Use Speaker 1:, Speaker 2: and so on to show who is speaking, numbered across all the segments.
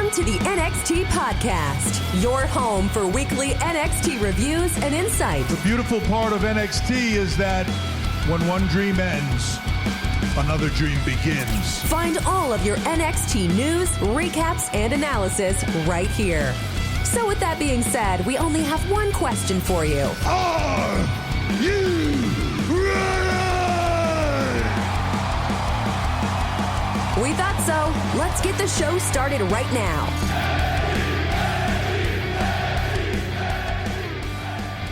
Speaker 1: Welcome to the NXT Podcast, your home for weekly NXT reviews and insight.
Speaker 2: The beautiful part of NXT is that when one dream ends, another dream begins.
Speaker 1: Find all of your NXT news, recaps, and analysis right here. So with that being said, we only have one question for you.
Speaker 2: Are you ready?
Speaker 1: We thought so. Let's get the show started right now.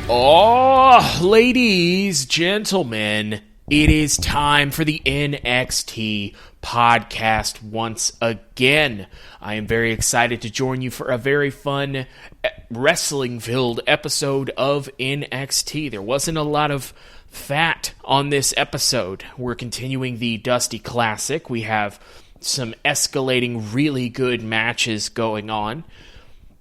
Speaker 3: Oh, ladies, gentlemen, it is time for the NXT podcast once again. I am very excited to join you for a very fun wrestling-filled episode of NXT. There wasn't a lot of fat on this episode. We're continuing the Dusty Classic. We have some escalating really good matches going on.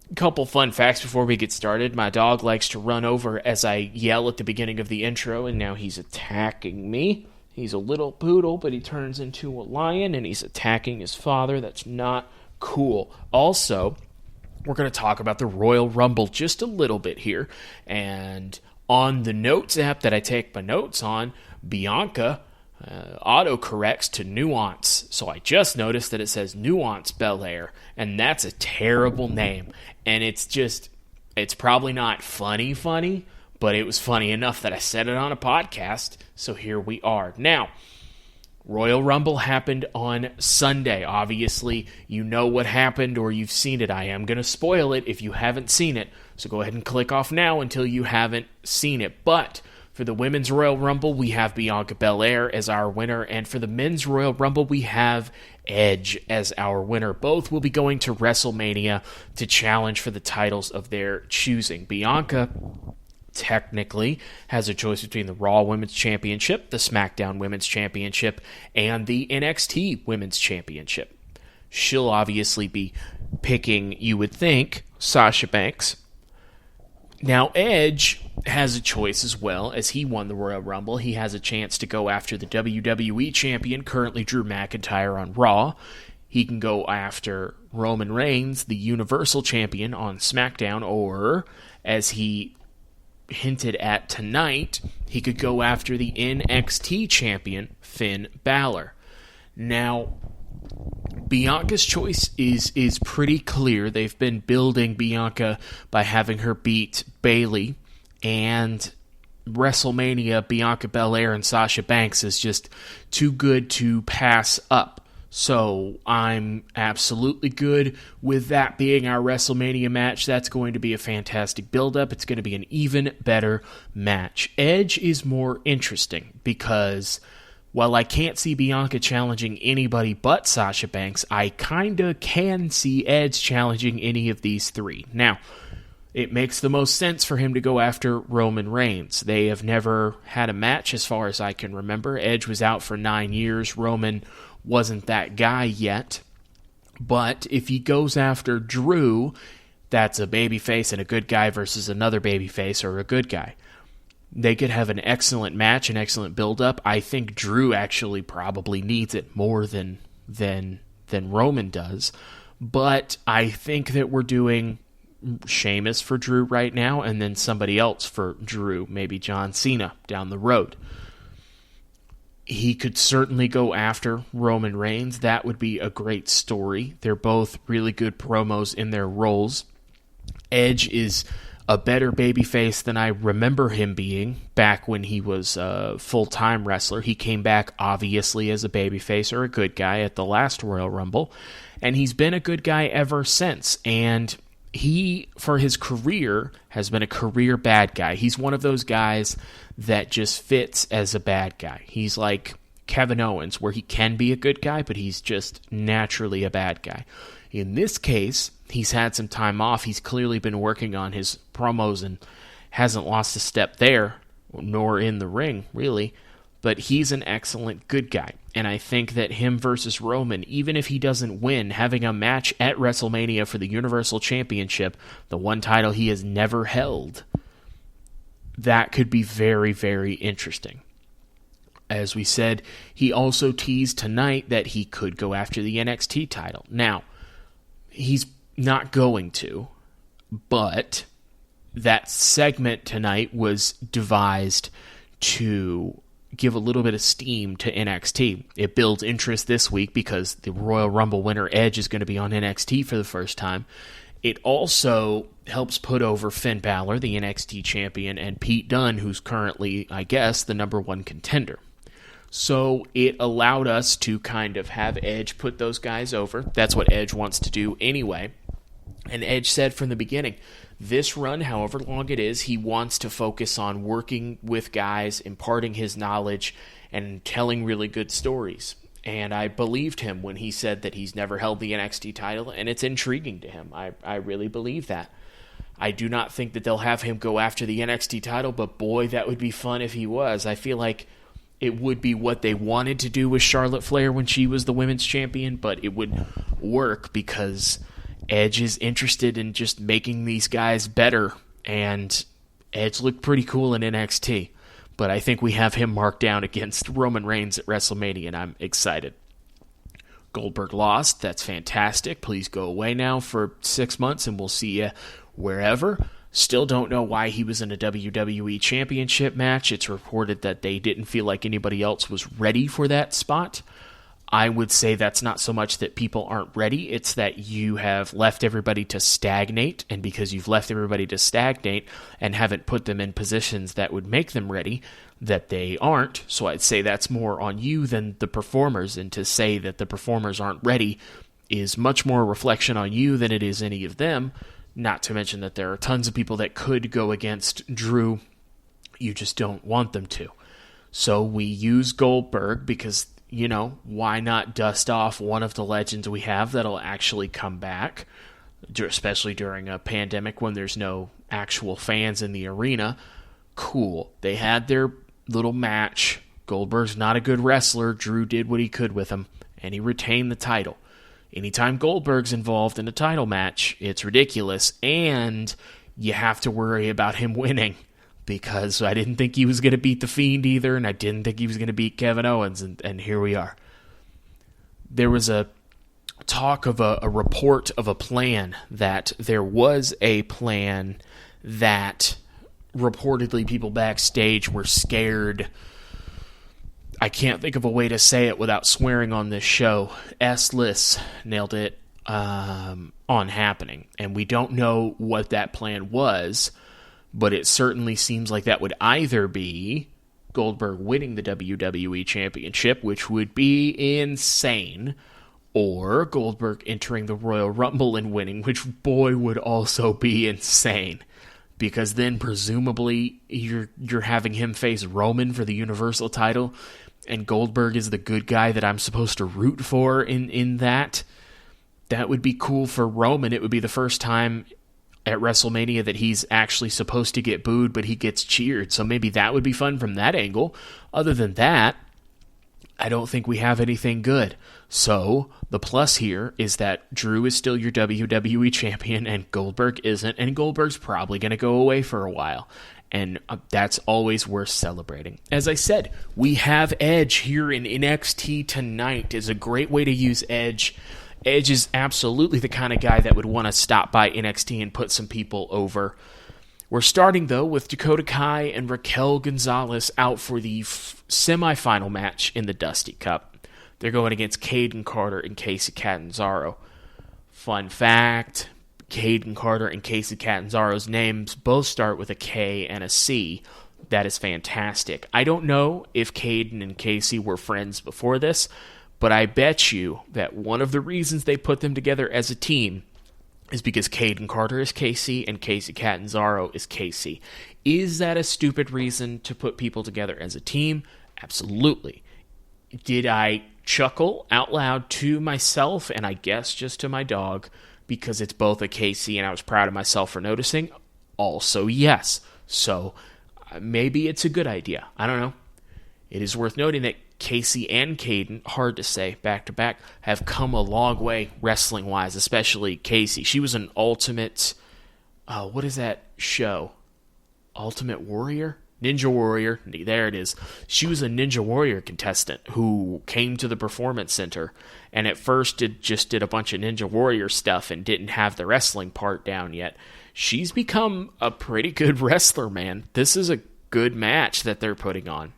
Speaker 3: A couple fun facts before we get started. My dog likes to run over as I yell at the beginning of the intro, and now he's attacking me. He's a little poodle, but he turns into a lion, and he's attacking his father. That's not cool. Also, we're going to talk about the Royal Rumble just a little bit here. And on the Notes app that I take my notes on, Bianca autocorrects to Nuance. So I just noticed that it says Nuance Belair, and that's a terrible name. And it's probably not funny, but it was funny enough that I said it on a podcast, so here we are. Now, Royal Rumble happened on Sunday. Obviously, you know what happened or you've seen it. I am going to spoil it if you haven't seen it, so go ahead and click off now until you haven't seen it. But for the Women's Royal Rumble, we have Bianca Belair as our winner, and for the Men's Royal Rumble, we have Edge as our winner. Both will be going to WrestleMania to challenge for the titles of their choosing. Bianca technically has a choice between the Raw Women's Championship, the SmackDown Women's Championship, and the NXT Women's Championship. She'll obviously be picking, you would think, Sasha Banks. Now, Edge has a choice as well. As he won the Royal Rumble, he has a chance to go after the WWE Champion, currently Drew McIntyre on Raw. He can go after Roman Reigns, the Universal Champion, on SmackDown, or, as he hinted at tonight, he could go after the NXT Champion, Finn Balor. Now, Bianca's choice is pretty clear. They've been building Bianca by having her beat Bayley, and WrestleMania, Bianca Belair and Sasha Banks is just too good to pass up. So I'm absolutely good with that being our WrestleMania match. That's going to be a fantastic build-up. It's going to be an even better match. Edge is more interesting because while I can't see Bianca challenging anybody but Sasha Banks, I kinda can see Edge challenging any of these three. Now, it makes the most sense for him to go after Roman Reigns. They have never had a match as far as I can remember. Edge was out for 9 years. Roman wasn't that guy yet. But if he goes after Drew, that's a babyface and a good guy versus another babyface or a good guy. They could have an excellent match, an excellent build-up. I think Drew actually probably needs it more than Roman does. But I think that we're doing Sheamus for Drew right now, and then somebody else for Drew, maybe John Cena down the road. He could certainly go after Roman Reigns. That would be a great story. They're both really good promos in their roles. Edge is a better babyface than I remember him being back when he was a full-time wrestler. He came back, obviously, as a babyface or a good guy at the last Royal Rumble, and he's been a good guy ever since. And he, for his career, has been a career bad guy. He's one of those guys that just fits as a bad guy. He's like Kevin Owens, where he can be a good guy, but he's just naturally a bad guy. In this case, he's had some time off. He's clearly been working on his promos and hasn't lost a step there, nor in the ring, really. But he's an excellent good guy. And I think that him versus Roman, even if he doesn't win, having a match at WrestleMania for the Universal Championship, the one title he has never held, that could be very, very interesting. As we said, he also teased tonight that he could go after the NXT title. Now, he's not going to, but that segment tonight was devised to give a little bit of steam to NXT. It builds interest this week because the Royal Rumble winner Edge is going to be on NXT for the first time. It also helps put over Finn Balor, the NXT champion, and Pete Dunne, who's currently, I guess, the number one contender. So it allowed us to kind of have Edge put those guys over. That's what Edge wants to do anyway. And Edge said from the beginning, this run, however long it is, he wants to focus on working with guys, imparting his knowledge, and telling really good stories. And I believed him when he said that he's never held the NXT title, and it's intriguing to him. I really believe that. I do not think that they'll have him go after the NXT title, but boy, that would be fun if he was. I feel like it would be what they wanted to do with Charlotte Flair when she was the women's champion, but it would work because Edge is interested in just making these guys better, and Edge looked pretty cool in NXT. But I think we have him marked down against Roman Reigns at WrestleMania, and I'm excited. Goldberg lost. That's fantastic. Please go away now for 6 months, and we'll see you wherever. Still don't know why he was in a WWE Championship match. It's reported that they didn't feel like anybody else was ready for that spot. I would say that's not so much that people aren't ready, it's that you have left everybody to stagnate, and because you've left everybody to stagnate and haven't put them in positions that would make them ready, that they aren't. So I'd say that's more on you than the performers, and to say that the performers aren't ready is much more a reflection on you than it is any of them, not to mention that there are tons of people that could go against Drew, you just don't want them to. So we use Goldberg because, you know, why not dust off one of the legends we have that'll actually come back, especially during a pandemic when there's no actual fans in the arena. Cool. They had their little match. Goldberg's not a good wrestler. Drew did what he could with him, and he retained the title. Anytime Goldberg's involved in a title match, it's ridiculous, and you have to worry about him winning. Because I didn't think he was going to beat The Fiend either, and I didn't think he was going to beat Kevin Owens, and here we are. There was a talk of a report of a plan, that there was a plan that reportedly people backstage were scared. I can't think of a way to say it without swearing on this show. S-List nailed it on happening, and we don't know what that plan was. But it certainly seems like that would either be Goldberg winning the WWE Championship, which would be insane, or Goldberg entering the Royal Rumble and winning, which, boy, would also be insane. Because then, presumably, you're having him face Roman for the Universal title, and Goldberg is the good guy that I'm supposed to root for in that. That would be cool for Roman. It would be the first time at WrestleMania that he's actually supposed to get booed, but he gets cheered. So maybe that would be fun from that angle. Other than that, I don't think we have anything good. So the plus here is that Drew is still your WWE champion and Goldberg isn't, and Goldberg's probably going to go away for a while. And that's always worth celebrating. As I said, we have Edge here in NXT tonight. Is a great way to use Edge. Edge is absolutely the kind of guy that would want to stop by NXT and put some people over. We're starting, though, with Dakota Kai and Raquel Gonzalez out for the semifinal match in the Dusty Cup. They're going against Caden Carter and Casey Catanzaro. Fun fact, Caden Carter and Casey Catanzaro's names both start with a K and a C. That is fantastic. I don't know if Caden and Casey were friends before this, but I bet you that one of the reasons they put them together as a team is because Caden Carter is Casey and Casey Catanzaro is Casey. Is that a stupid reason to put people together as a team? Absolutely. Did I chuckle out loud to myself and I guess just to my dog because it's both a Casey and I was proud of myself for noticing? Also, yes. So maybe it's a good idea. I don't know. It is worth noting that Casey and Caden, hard to say, back-to-back, have come a long way wrestling-wise, especially Casey. She was an Ultimate, what is that show? Ultimate Warrior? Ninja Warrior, there it is. She was a Ninja Warrior contestant who came to the Performance Center and at first did a bunch of Ninja Warrior stuff and didn't have the wrestling part down yet. She's become a pretty good wrestler, man. This is a good match that they're putting on.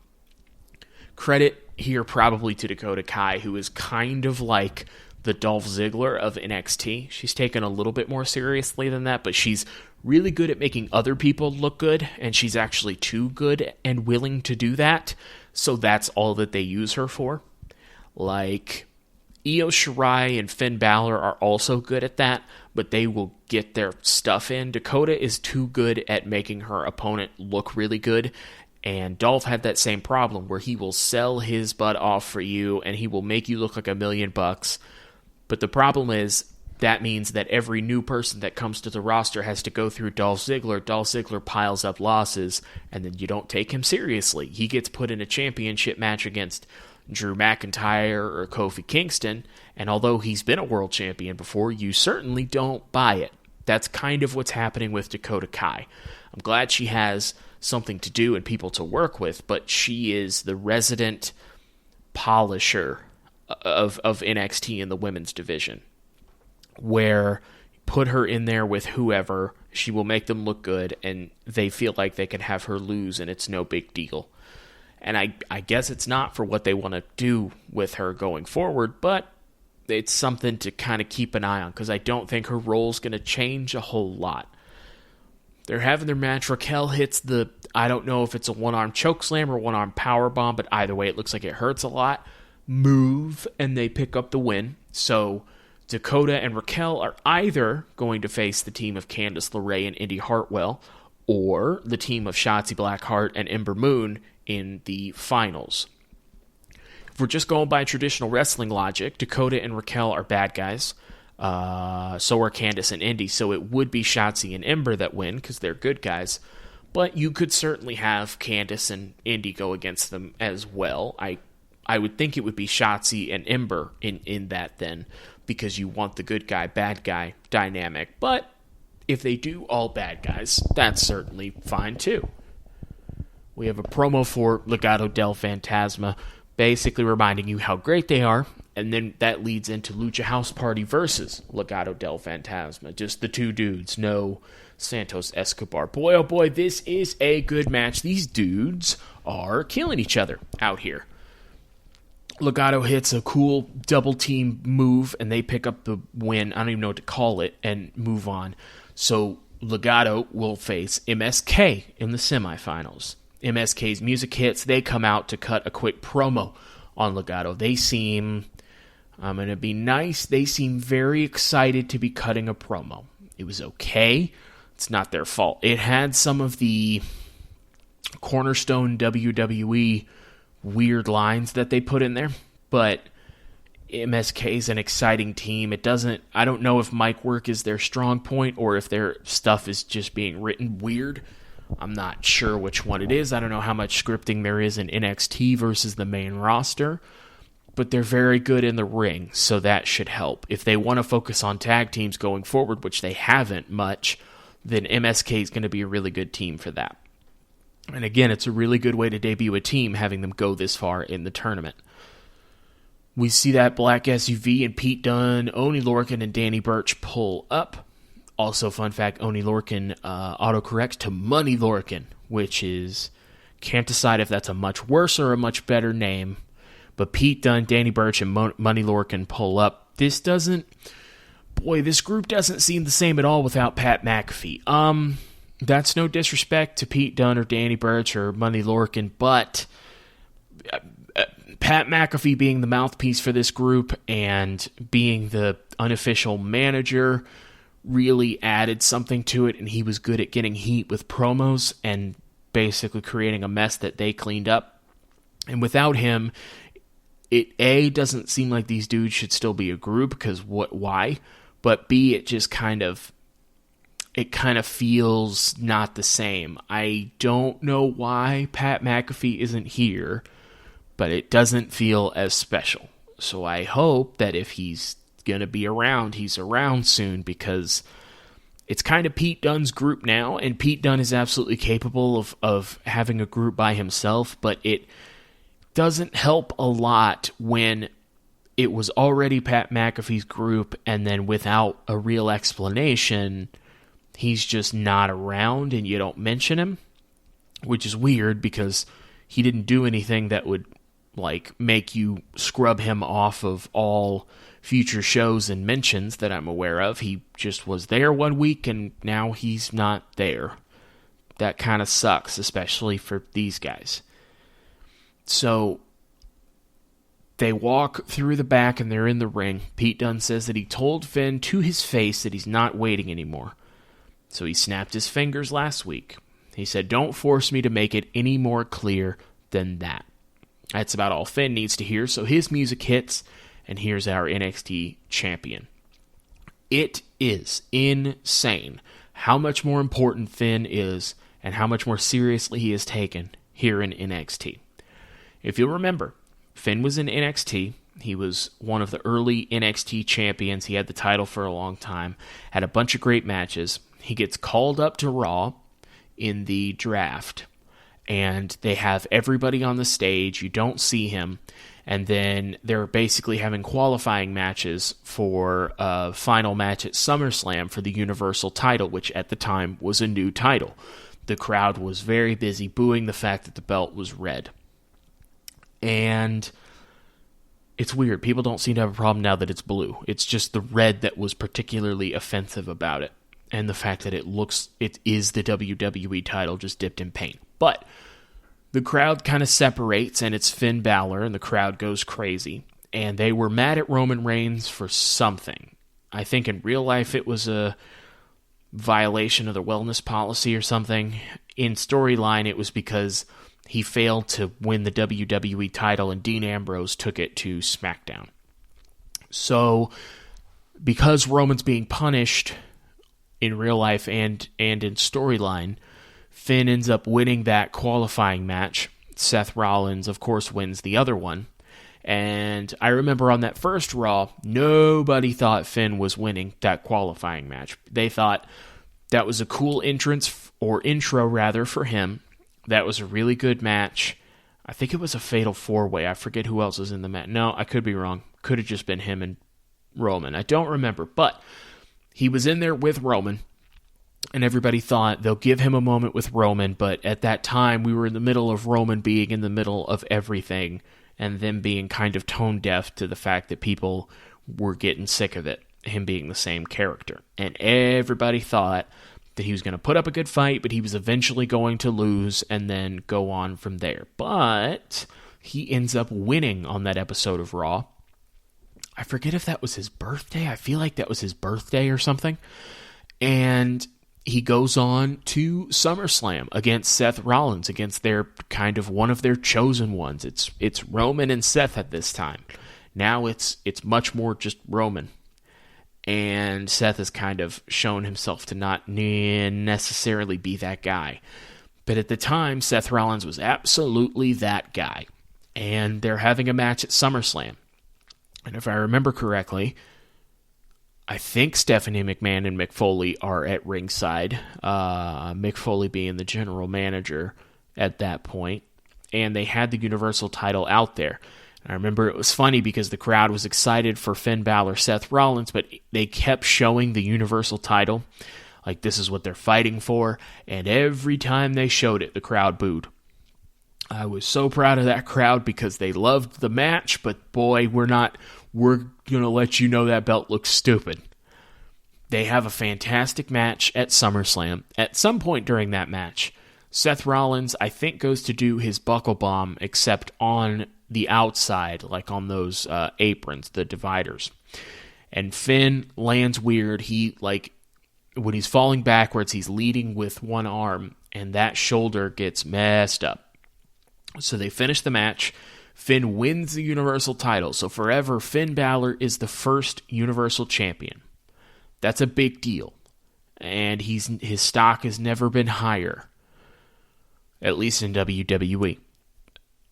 Speaker 3: Credit here probably to Dakota Kai, who is kind of like the Dolph Ziggler of NXT. She's taken a little bit more seriously than that, but she's really good at making other people look good, and she's actually too good and willing to do that, so that's all that they use her for. Like, Io Shirai and Finn Balor are also good at that, but they will get their stuff in. Dakota is too good at making her opponent look really good, and Dolph had that same problem where he will sell his butt off for you, and he will make you look like $1 million. But the problem is, that means that every new person that comes to the roster has to go through Dolph Ziggler. Dolph Ziggler piles up losses, and then you don't take him seriously. He gets put in a championship match against Drew McIntyre or Kofi Kingston, and although he's been a world champion before, you certainly don't buy it. That's kind of what's happening with Dakota Kai. I'm glad she has something to do and people to work with, but she is the resident polisher of NXT in the women's division, where put her in there with whoever, she will make them look good, and they feel like they can have her lose, and it's no big deal. And I guess it's not for what they want to do with her going forward, but it's something to kind of keep an eye on, because I don't think her role's going to change a whole lot. They're having their match. Raquel hits I don't know if it's a one-arm chokeslam or one-arm powerbomb, but either way, it looks like it hurts a lot. Move, and they pick up the win. So Dakota and Raquel are either going to face the team of Candice LeRae and Indy Hartwell, or the team of Shotzi Blackheart and Ember Moon in the finals. If we're just going by traditional wrestling logic, Dakota and Raquel are bad guys. So are Candice and Indy. So it would be Shotzi and Ember that win, because they're good guys. But you could certainly have Candice and Indy go against them as well. I would think it would be Shotzi and Ember in that then, because you want the good guy, bad guy dynamic. But if they do all bad guys, that's certainly fine too. We have a promo for Legado del Fantasma, basically reminding you how great they are, and then that leads into Lucha House Party versus Legado del Fantasma. Just the two dudes, no Santos Escobar. Boy, oh boy, this is a good match. These dudes are killing each other out here. Legado hits a cool double team move, and they pick up the win. I don't even know what to call it, and move on. So Legado will face MSK in the semifinals. MSK's music hits. They come out to cut a quick promo on Legado. They seem, I'm going to be nice, they seem very excited to be cutting a promo. It was okay. It's not their fault. It had some of the cornerstone WWE weird lines that they put in there, but MSK is an exciting team. I don't know if mic work is their strong point or if their stuff is just being written weird. I'm not sure which one it is. I don't know how much scripting there is in NXT versus the main roster, but they're very good in the ring, so that should help. If they want to focus on tag teams going forward, which they haven't much, then MSK is going to be a really good team for that. And again, it's a really good way to debut a team, having them go this far in the tournament. We see that Black SUV and Pete Dunne, Oney Lorcan, and Danny Burch pull up. Also, fun fact, Oney Lorcan autocorrects to Money Lorcan, which is, can't decide if that's a much worse or a much better name. But Pete Dunne, Danny Burch, and Money Lorcan pull up. This group doesn't seem the same at all without Pat McAfee. That's no disrespect to Pete Dunne or Danny Burch or Money Lorcan, but Pat McAfee being the mouthpiece for this group and being the unofficial manager really added something to it, and he was good at getting heat with promos and basically creating a mess that they cleaned up. And without him, it doesn't seem like these dudes should still be a group, because why? But B, it kind of feels not the same. I don't know why Pat McAfee isn't here, but it doesn't feel as special. So I hope that if he's going to be around, he's around soon, because It's kind of Pete Dunne's group now, and Pete Dunne is absolutely capable of having a group by himself, but it doesn't help a lot when it was already Pat McAfee's group, and then without a real explanation, he's just not around and you don't mention him, which is weird because he didn't do anything that would make you scrub him off of all future shows and mentions that I'm aware of. He just was there one week and now he's not there. That kind of sucks, especially for these guys. So they walk through the back and they're in the ring. Pete Dunne says that he told Finn to his face that he's not waiting anymore. So he snapped his fingers last week. He said, "Don't force me to make it any more clear than that." That's about all Finn needs to hear. So his music hits, and here's our NXT champion. It is insane how much more important Finn is and how much more seriously he is taken here in NXT. If you'll remember, Finn was in NXT. He was one of the early NXT champions. He had the title for a long time, had a bunch of great matches. He gets called up to Raw in the draft, and they have everybody on the stage. You don't see him, and then they're basically having qualifying matches for a final match at SummerSlam for the Universal title, which at the time was a new title. The crowd was very busy booing the fact that the belt was red. And it's weird. People don't seem to have a problem now that it's blue. It's just the red that was particularly offensive about it. And the fact that it is the WWE title just dipped in paint. But the crowd kind of separates, and it's Finn Balor, and the crowd goes crazy. And they were mad at Roman Reigns for something. I think in real life it was a violation of the wellness policy or something. In storyline, it was because he failed to win the WWE title, and Dean Ambrose took it to SmackDown. So, because Roman's being punished in real life and in storyline, Finn ends up winning that qualifying match. Seth Rollins, of course, wins the other one. And I remember on that first Raw, nobody thought Finn was winning that qualifying match. They thought that was a cool intro for him. That was a really good match. I think it was a fatal four-way. I forget who else was in the match. No, I could be wrong. Could have just been him and Roman. I don't remember, but he was in there with Roman, and everybody thought they'll give him a moment with Roman, but at that time, we were in the middle of Roman being in the middle of everything, and them being kind of tone-deaf to the fact that people were getting sick of it, him being the same character. And everybody thought that he was going to put up a good fight, but he was eventually going to lose and then go on from there. But he ends up winning on that episode of Raw. I forget if that was his birthday. I feel like that was his birthday or something. And he goes on to SummerSlam against Seth Rollins, against their kind of one of their chosen ones. It's Roman and Seth at this time. Now it's much more just Roman. And Seth has kind of shown himself to not necessarily be that guy. But at the time, Seth Rollins was absolutely that guy. And they're having a match at SummerSlam. And if I remember correctly, I think Stephanie McMahon and Mick Foley are at ringside. Mick Foley being the general manager at that point. And they had the Universal title out there. I remember it was funny because the crowd was excited for Finn Balor, Seth Rollins, but they kept showing the Universal title, like this is what they're fighting for, and every time they showed it, the crowd booed. I was so proud of that crowd because they loved the match, but boy, we're going to let you know that belt looks stupid. They have a fantastic match at SummerSlam. At some point during that match, Seth Rollins, I think, goes to do his buckle bomb, except on the outside, like on those aprons, the dividers. And Finn lands weird. When he's falling backwards, he's leading with one arm, and that shoulder gets messed up. So they finish the match. Finn wins the Universal title. So forever, Finn Balor is the first Universal champion. That's a big deal. And his stock has never been higher, at least in WWE.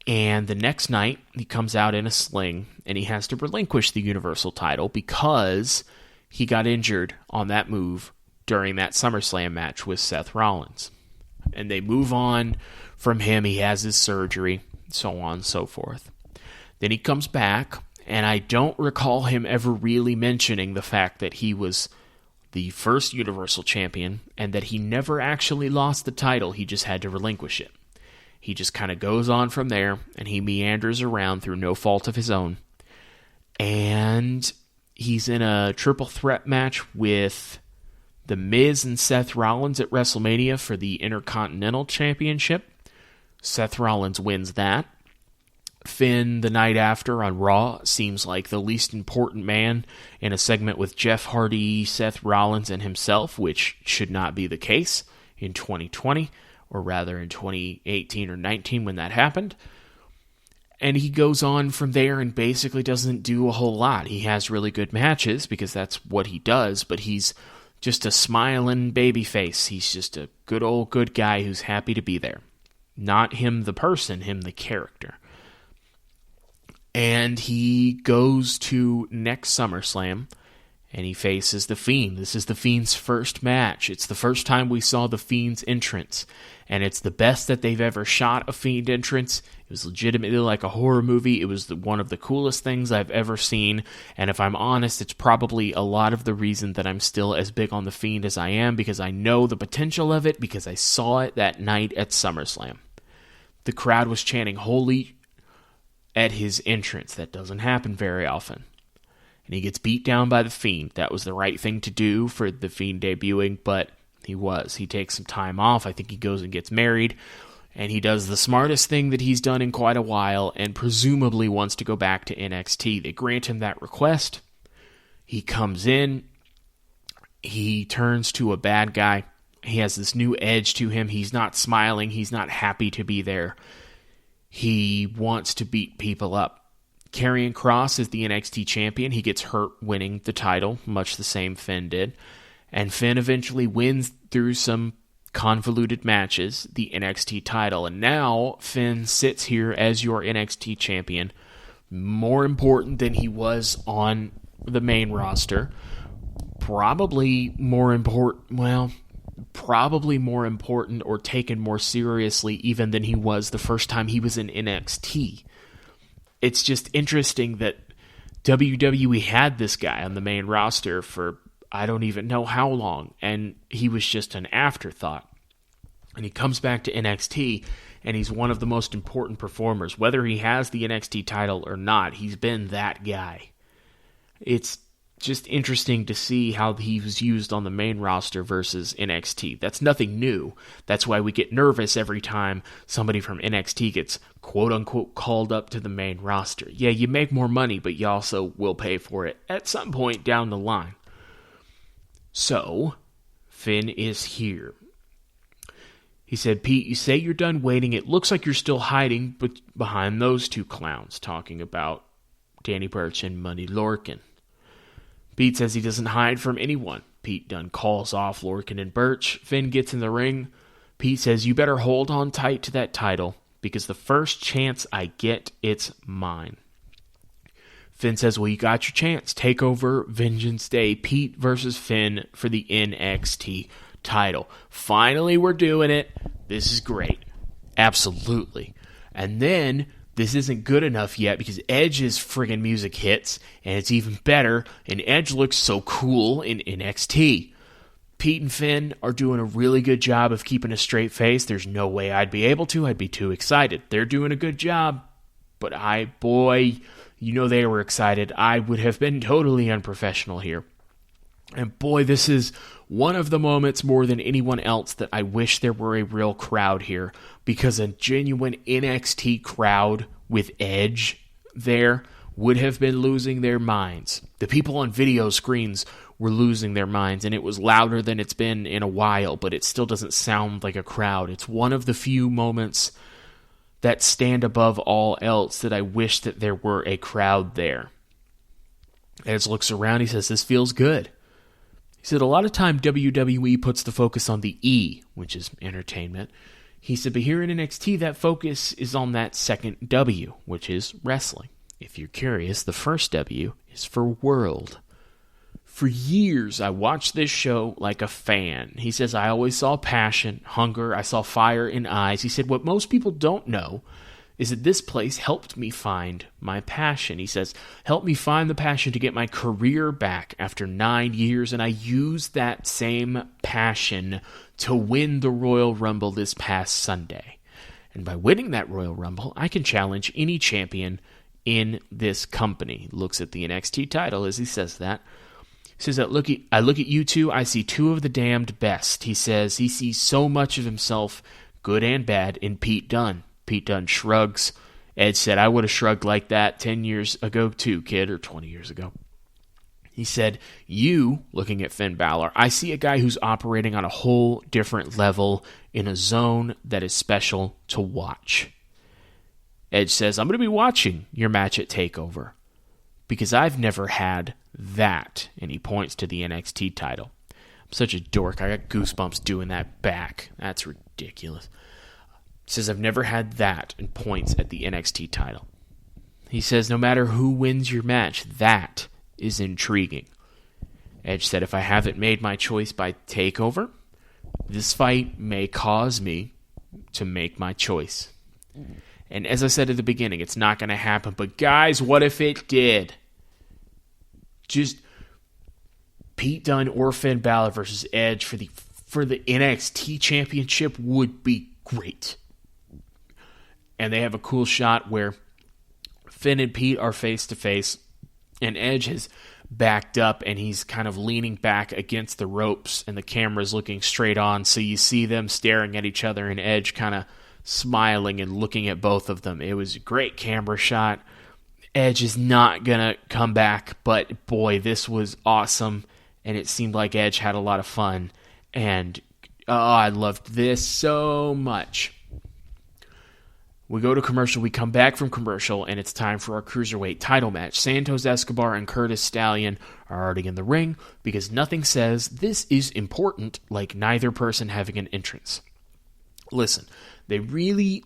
Speaker 3: And the next night, he comes out in a sling, and he has to relinquish the Universal title because he got injured on that move during that SummerSlam match with Seth Rollins. And they move on from him. He has his surgery, so on and so forth. Then he comes back, and I don't recall him ever really mentioning the fact that he was the first Universal Champion and that he never actually lost the title. He just had to relinquish it. He just kind of goes on from there, and he meanders around through no fault of his own. And he's in a triple threat match with The Miz and Seth Rollins at WrestleMania for the Intercontinental Championship. Seth Rollins wins that. Finn, the night after on Raw, seems like the least important man in a segment with Jeff Hardy, Seth Rollins, and himself, which should not be the case in 2020, or rather in 2018 or 19 when that happened. And he goes on from there and basically doesn't do a whole lot. He has really good matches because that's what he does, but he's just a smiling baby face. He's just a good guy who's happy to be there. Not him the person, him the character. And he goes to next SummerSlam, and he faces The Fiend. This is The Fiend's first match. It's the first time we saw The Fiend's entrance, and it's the best that they've ever shot a Fiend entrance. It was legitimately like a horror movie. It was one of the coolest things I've ever seen, and if I'm honest, it's probably a lot of the reason that I'm still as big on The Fiend as I am, because I know the potential of it, because I saw it that night at SummerSlam. The crowd was chanting, "Holy," at his entrance. That doesn't happen very often. And he gets beat down by The Fiend. That was the right thing to do for The Fiend debuting, but he takes some time off. I think he goes and gets married, and he does the smartest thing that he's done in quite a while, and presumably wants to go back to NXT. They grant him that request. He comes in. He turns to a bad guy. He has this new edge to him. He's not smiling. He's not happy to be there. He wants to beat people up. Karrion Kross is the NXT champion. He gets hurt winning the title, much the same Finn did. And Finn eventually wins through some convoluted matches the NXT title. And now Finn sits here as your NXT champion, more important than he was on the main roster. Probably more important or taken more seriously even than he was the first time he was in NXT. It's just interesting that WWE had this guy on the main roster for I don't even know how long, and he was just an afterthought. And he comes back to NXT, and he's one of the most important performers. Whether he has the NXT title or not, he's been that guy. It's just interesting to see how he was used on the main roster versus NXT. That's nothing new. That's why we get nervous every time somebody from NXT gets quote-unquote called up to the main roster. Yeah, you make more money, but you also will pay for it at some point down the line. So, Finn is here. He said, "Pete, you say you're done waiting. It looks like you're still hiding behind those two clowns," talking about Danny Burch and Money Lorcan. Pete says he doesn't hide from anyone. Pete done calls off Lorcan and Burch. Finn gets in the ring. Pete says, "You better hold on tight to that title, because the first chance I get, it's mine." Finn says, "Well, you got your chance. Take over Vengeance Day. Pete versus Finn for the NXT title. Finally, we're doing it. This is great." Absolutely. And then this isn't good enough yet because Edge's friggin' music hits, and it's even better, and Edge looks so cool in NXT. Pete and Finn are doing a really good job of keeping a straight face. There's no way I'd be able to. I'd be too excited. They're doing a good job, but they were excited. I would have been totally unprofessional here. And boy, this is one of the moments more than anyone else that I wish there were a real crowd here, because a genuine NXT crowd with Edge there would have been losing their minds. The people on video screens were losing their minds, and it was louder than it's been in a while, but it still doesn't sound like a crowd. It's one of the few moments that stand above all else that I wish that there were a crowd there. Edge looks around, he says, "This feels good." He said, "A lot of time WWE puts the focus on the E, which is entertainment." He said, "But here in NXT, that focus is on that second W, which is wrestling. If you're curious, the first W is for world." For years, I watched this show like a fan. He says, I always saw passion, hunger, I saw fire in eyes. He said, what most people don't know is that this place helped me find my passion. He says, helped me find the passion to get my career back after 9 years, and I used that same passion to win the Royal Rumble this past Sunday. And by winning that Royal Rumble, I can challenge any champion in this company. He looks at the NXT title as he says that. He says, I look at you two, I see two of the damned best. He says he sees so much of himself, good and bad, in Pete Dunne. Pete Dunne shrugs. Edge said, I would have shrugged like that 10 years ago too, kid, or 20 years ago. He said, you, looking at Finn Balor, I see a guy who's operating on a whole different level in a zone that is special to watch. Edge says, I'm going to be watching your match at TakeOver because I've never had that. And he points to the NXT title. I'm such a dork. I got goosebumps doing that back. That's ridiculous. He says, I've never had that, and points at the NXT title. He says, no matter who wins your match, that is intriguing. Edge said, if I haven't made my choice by TakeOver, this fight may cause me to make my choice. And as I said at the beginning, it's not going to happen. But guys, what if it did? Just Pete Dunne or Finn Balor versus Edge for the NXT championship would be great. And they have a cool shot where Finn and Pete are face to face, and Edge has backed up and he's kind of leaning back against the ropes, and the camera's looking straight on, so you see them staring at each other and Edge kind of smiling and looking at both of them. It was a great camera shot. Edge is not gonna come back, but boy, this was awesome, and it seemed like Edge had a lot of fun, and I loved this so much. We go to commercial, we come back from commercial, and it's time for our Cruiserweight title match. Santos Escobar and Curtis Stallion are already in the ring because nothing says this is important like neither person having an entrance. Listen, they don't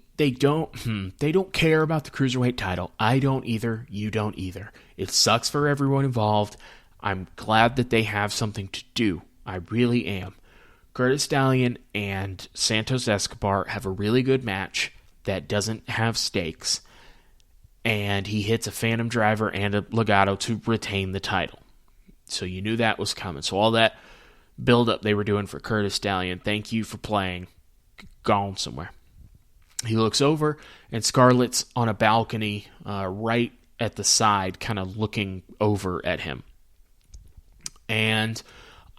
Speaker 3: care about the Cruiserweight title. I don't either. You don't either. It sucks for everyone involved. I'm glad that they have something to do. I really am. Curtis Stallion and Santos Escobar have a really good match that doesn't have stakes, and he hits a Phantom Driver and a Legato to retain the title. So you knew that was coming. So all that build-up they were doing for Curtis Stallion, thank you for playing, gone somewhere. He looks over, and Scarlett's on a balcony right at the side, kind of looking over at him. And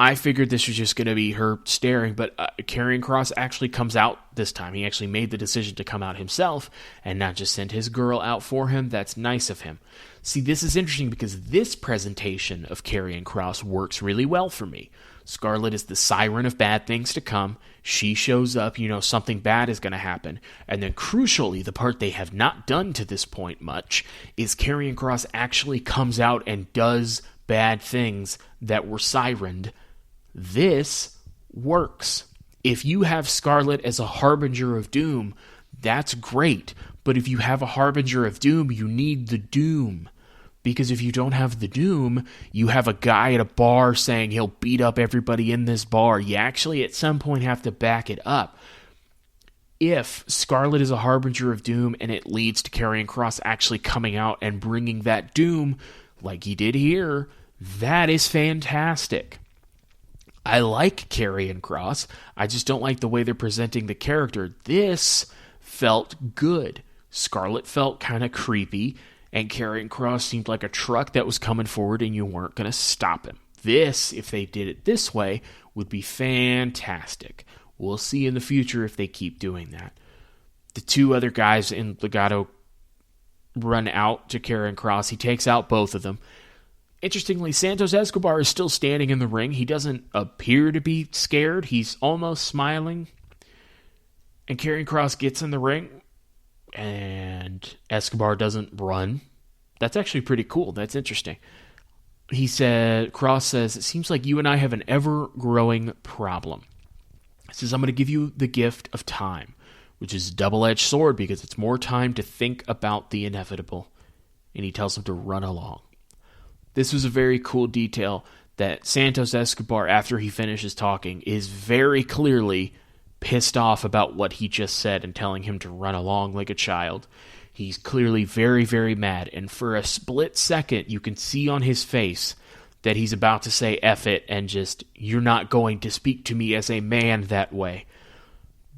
Speaker 3: I figured this was just going to be her staring, but Karrion Kross actually comes out this time. He actually made the decision to come out himself and not just send his girl out for him. That's nice of him. See, this is interesting because this presentation of Karrion Kross works really well for me. Scarlett is the siren of bad things to come. She shows up, something bad is going to happen. And then crucially, the part they have not done to this point much is Karrion Kross actually comes out and does bad things that were sirened. This works. If you have Scarlett as a harbinger of doom, that's great. But if you have a harbinger of doom, you need the doom. Because if you don't have the doom, you have a guy at a bar saying he'll beat up everybody in this bar. You actually at some point have to back it up. If Scarlett is a harbinger of doom and it leads to Karrion Kross actually coming out and bringing that doom like he did here, that is fantastic. I like Karrion Kross. I just don't like the way they're presenting the character. This felt good. Scarlett felt kind of creepy, and Karrion Kross seemed like a truck that was coming forward and you weren't going to stop him. This, if they did it this way, would be fantastic. We'll see in the future if they keep doing that. The two other guys in Legato run out to Karrion Kross. He takes out both of them. Interestingly, Santos Escobar is still standing in the ring. He doesn't appear to be scared. He's almost smiling. And Karrion Kross gets in the ring, and Escobar doesn't run. That's actually pretty cool. That's interesting. Kross says, it seems like you and I have an ever-growing problem. He says, I'm going to give you the gift of time, which is a double-edged sword because it's more time to think about the inevitable. And he tells him to run along. This was a very cool detail that Santos Escobar, after he finishes talking, is very clearly pissed off about what he just said and telling him to run along like a child. He's clearly very, very mad, and for a split second, you can see on his face that he's about to say F it and just, you're not going to speak to me as a man that way.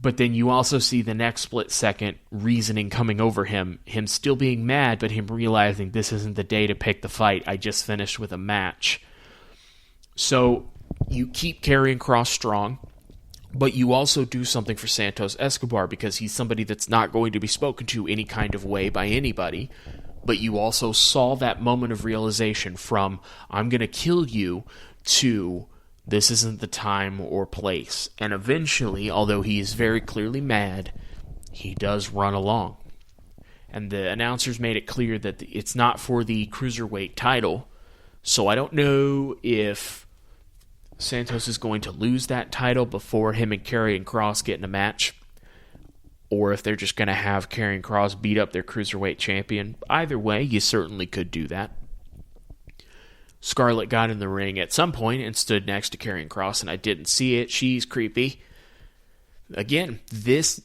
Speaker 3: But then you also see the next split second reasoning coming over him still being mad, but him realizing this isn't the day to pick the fight. I just finished with a match. So you keep Karrion Kross strong, but you also do something for Santos Escobar because he's somebody that's not going to be spoken to any kind of way by anybody. But you also saw that moment of realization from, I'm going to kill you, to, this isn't the time or place. And eventually, although he is very clearly mad, he does run along. And the announcers made it clear that it's not for the Cruiserweight title. So I don't know if Santos is going to lose that title before him and Karrion Kross get in a match, or if they're just going to have Karrion Kross beat up their Cruiserweight champion. Either way, you certainly could do that. Scarlett got in the ring at some point and stood next to Karrion Kross, and I didn't see it. She's creepy. Again, this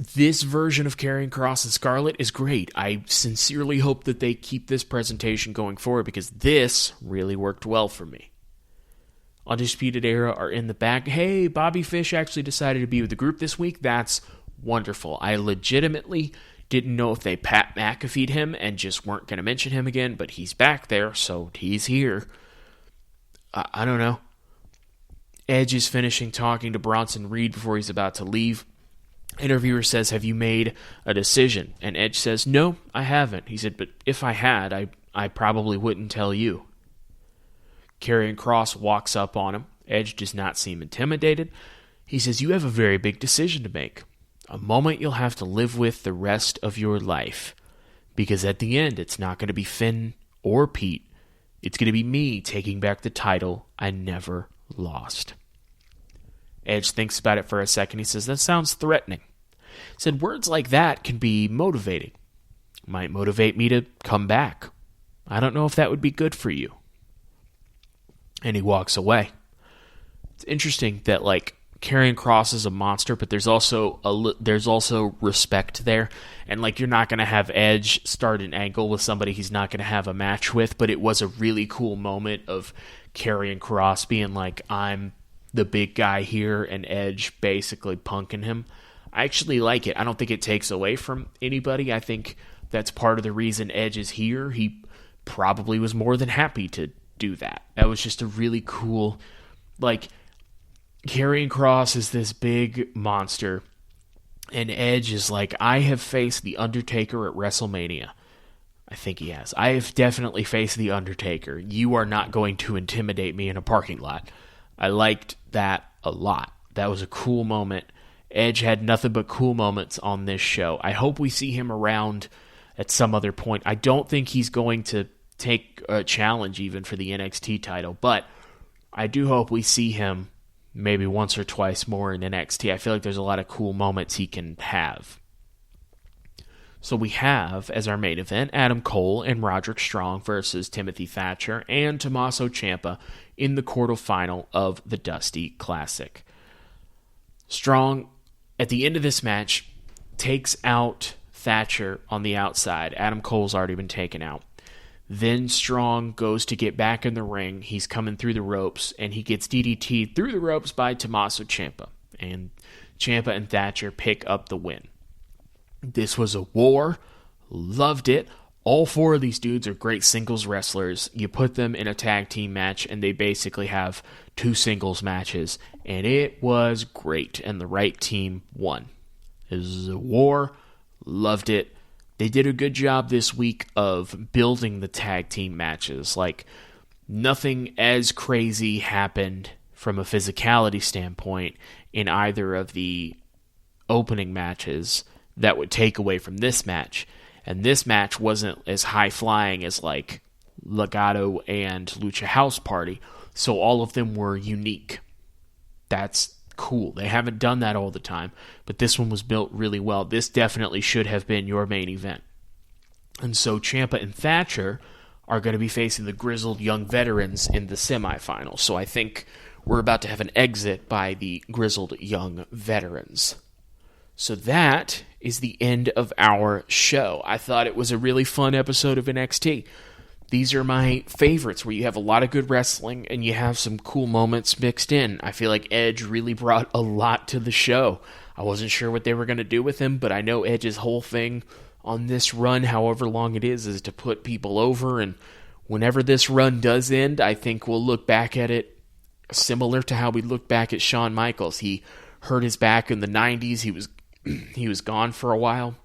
Speaker 3: version of Karrion Kross and Scarlett is great. I sincerely hope that they keep this presentation going forward because this really worked well for me. Undisputed Era are in the back. Hey, Bobby Fish actually decided to be with the group this week. That's wonderful. I legitimately didn't know if they Pat McAfee'd him and just weren't going to mention him again, but he's back there, so he's here. I don't know. Edge is finishing talking to Bronson Reed before he's about to leave. Interviewer says, have you made a decision? And Edge says, no, I haven't. He said, but if I had, I probably wouldn't tell you. Karrion Kross walks up on him. Edge does not seem intimidated. He says, you have a very big decision to make. A moment you'll have to live with the rest of your life. Because at the end, it's not going to be Finn or Pete. It's going to be me taking back the title I never lost. Edge thinks about it for a second. He says, that sounds threatening. He said, words like that can be motivating. Might motivate me to come back. I don't know if that would be good for you. And he walks away. It's interesting that, Karrion Kross is a monster, but there's also respect there. And, you're not going to have Edge start an angle with somebody he's not going to have a match with, but it was a really cool moment of Karrion Kross being like, I'm the big guy here, and Edge basically punking him. I actually like it. I don't think it takes away from anybody. I think that's part of the reason Edge is here. He probably was more than happy to do that. That was just a really cool, Karrion Kross is this big monster, and Edge is like, I have faced The Undertaker at WrestleMania. I think he has. I have definitely faced The Undertaker. You are not going to intimidate me in a parking lot. I liked that a lot. That was a cool moment. Edge had nothing but cool moments on this show. I hope we see him around at some other point. I don't think he's going to take a challenge even for the NXT title, but I do hope we see him maybe once or twice more in NXT. I feel like there's a lot of cool moments he can have. So we have, as our main event, Adam Cole and Roderick Strong versus Timothy Thatcher and Tommaso Ciampa in the quarterfinal of the Dusty Classic. Strong, at the end of this match, takes out Thatcher on the outside. Adam Cole's already been taken out. Then Strong goes to get back in the ring. He's coming through the ropes, and he gets DDT'd through the ropes by Tommaso Ciampa. And Ciampa and Thatcher pick up the win. This was a war. Loved it. All four of these dudes are great singles wrestlers. You put them in a tag team match, and they basically have two singles matches. And it was great, and the right team won. It was a war. Loved it. They did a good job this week of building the tag team matches. Nothing as crazy happened from a physicality standpoint in either of the opening matches that would take away from this match. And this match wasn't as high-flying as, Legado and Lucha House Party, so all of them were unique. That's cool. They haven't done that all the time, but this one was built really well. This definitely should have been your main event. And so Ciampa and Thatcher are going to be facing the grizzled young veterans in the semifinals. So I think we're about to have an exit by the grizzled young veterans. So that is the end of our show. I thought it was a really fun episode of NXT. These are my favorites, where you have a lot of good wrestling and you have some cool moments mixed in. I feel like Edge really brought a lot to the show. I wasn't sure what they were going to do with him, but I know Edge's whole thing on this run, however long it is to put people over. And whenever this run does end, I think we'll look back at it similar to how we look back at Shawn Michaels. He hurt his back in the 90s. He was gone for a while.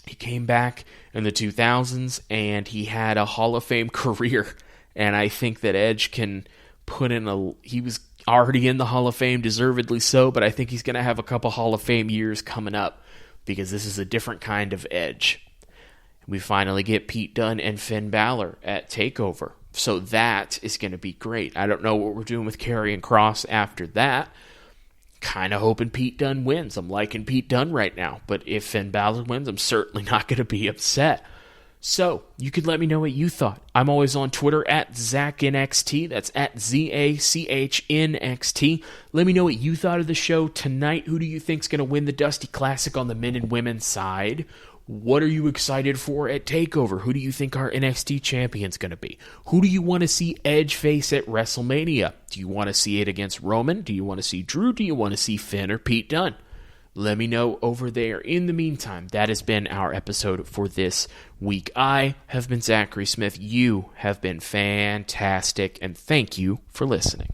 Speaker 3: He came back in the 2000s, and he had a Hall of Fame career. And I think that Edge can put in he was already in the Hall of Fame, deservedly so, but I think he's going to have a couple Hall of Fame years coming up, because this is a different kind of Edge. We finally get Pete Dunne and Finn Balor at TakeOver. So that is going to be great. I don't know what we're doing with Karrion Kross after that. Kind of hoping Pete Dunne wins. I'm liking Pete Dunne right now. But if Finn Balor wins, I'm certainly not going to be upset. So, you could let me know what you thought. I'm always on Twitter at ZachNXT. That's at ZACHNXT. Let me know what you thought of the show tonight. Who do you think's going to win the Dusty Classic on the men and women's side? What are you excited for at TakeOver? Who do you think our NXT champion's going to be? Who do you want to see Edge face at WrestleMania? Do you want to see it against Roman? Do you want to see Drew? Do you want to see Finn or Pete Dunne? Let me know over there. In the meantime, that has been our episode for this week. I have been Zachary Smith. You have been fantastic, and thank you for listening.